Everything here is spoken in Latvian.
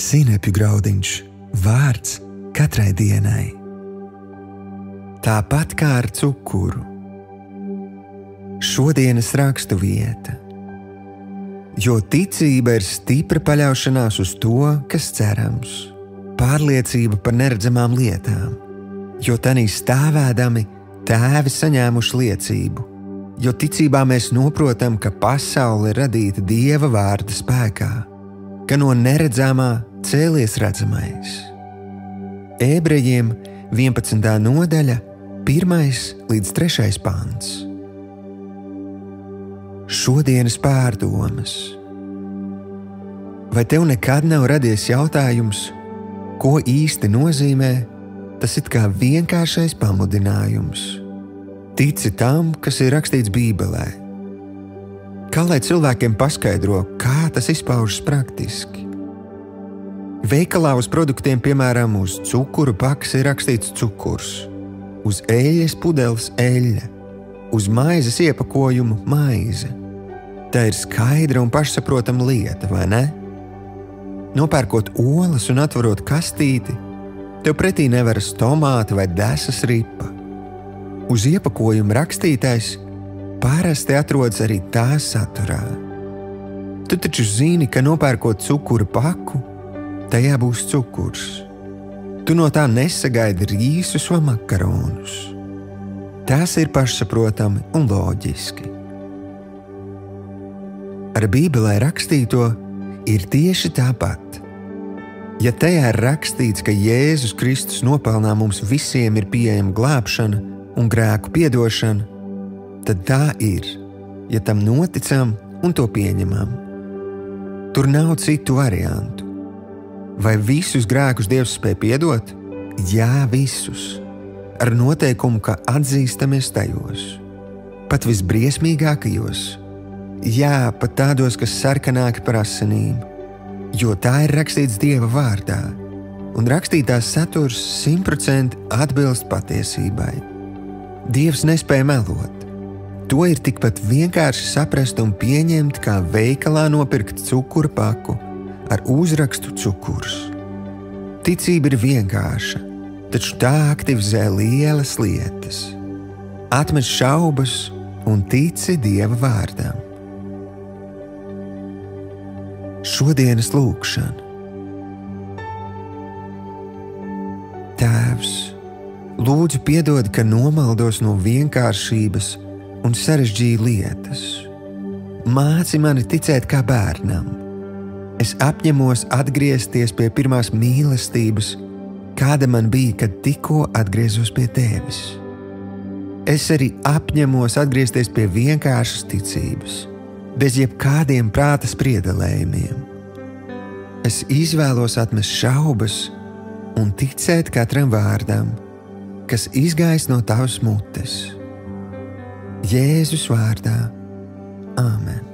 sinepju graudiņš, vārds katrai dienai. Tāpat kā ar cukuru. Šodienas rakstu vieta. Jo ticība ir stipra paļaušanās uz to, kas cerams, pārliecība par neredzamām lietām, jo tanī stāvēdami tēvi saņēmuši liecību, jo ticībā mēs noprotam, ka pasaule ir radīta Dieva vārda spēkā, ka no neredzamā cēlies redzamais. Ebrejiem 11. nodaļa, 1. līdz 3. pants. Šodienas pārdomas. Vai tev nekad nav radies jautājums, ko īsti nozīmē tas it kā vienkāršais pamudinājums? Tici tam, kas ir rakstīts Bībelē. Kā lai cilvēkiem paskaidro, kā tas izpaužas praktiski? Veikalā uz produktiem, piemēram, uz cukuru pakas ir rakstīts cukurs, uz eļļas pudeles eļļa, uz maizes iepakojumu maize. Tā ir skaidra un pašsaprotama lieta, vai ne? Nopērkot olas un atverot kastīti, tev pretī neveras tomāti vai desas ripa. Uz iepakojuma rakstītais parasti atrodas arī tā saturā. Tu taču zini, ka nopērkot cukura paku, tajā būs cukurs. Tu no tā nesagaidi rīsus vai makaronus. Tas ir pašsaprotami un loģiski. Ar Bībelē rakstīto ir tieši tāpat. Ja tajā ir rakstīts, ka Jēzus Kristus nopelnā mums visiem ir pieejama glābšana un grēku piedošana, tad tā ir, ja tam noticam un to pieņemam. Tur nav citu variantu. Vai visus grēkus Dievs spēj piedot? Jā, visus. Ar noteikumu, ka atzīstamies tajos. Pat visbriesmīgākajos. Jā, pat tādos, kas sarkanāki par asinīm. Jo tā ir rakstīts Dieva vārdā. Un rakstītās saturs 100% atbilst patiesībai. Dievs nespēja melot. To ir tikpat vienkārši saprast un pieņemt, kā veikalā nopirkt cukura paku ar uzrakstu cukurs. Ticība ir vienkārša, taču tā aktivizē lielas lietas. Atmet šaubas un tici Dieva vārdam. Šodienas lūkšana. Tēvs, lūdzu piedod, ka nomaldos no vienkāršības un sarežģīju lietas. Māci mani ticēt kā bērnam. Es apņemos atgriezties pie pirmās mīlestības, kāda man bija, kad tikko atgriezos pie tevis. Es arī apņemos atgriezties pie vienkāršas ticības, bez jebkādiem prāta spriedelējumiem. Es izvēlos atmest šaubas un ticēt katram vārdam, kas izgājis no tavas mutes. Jēzus vārdā. Āmen.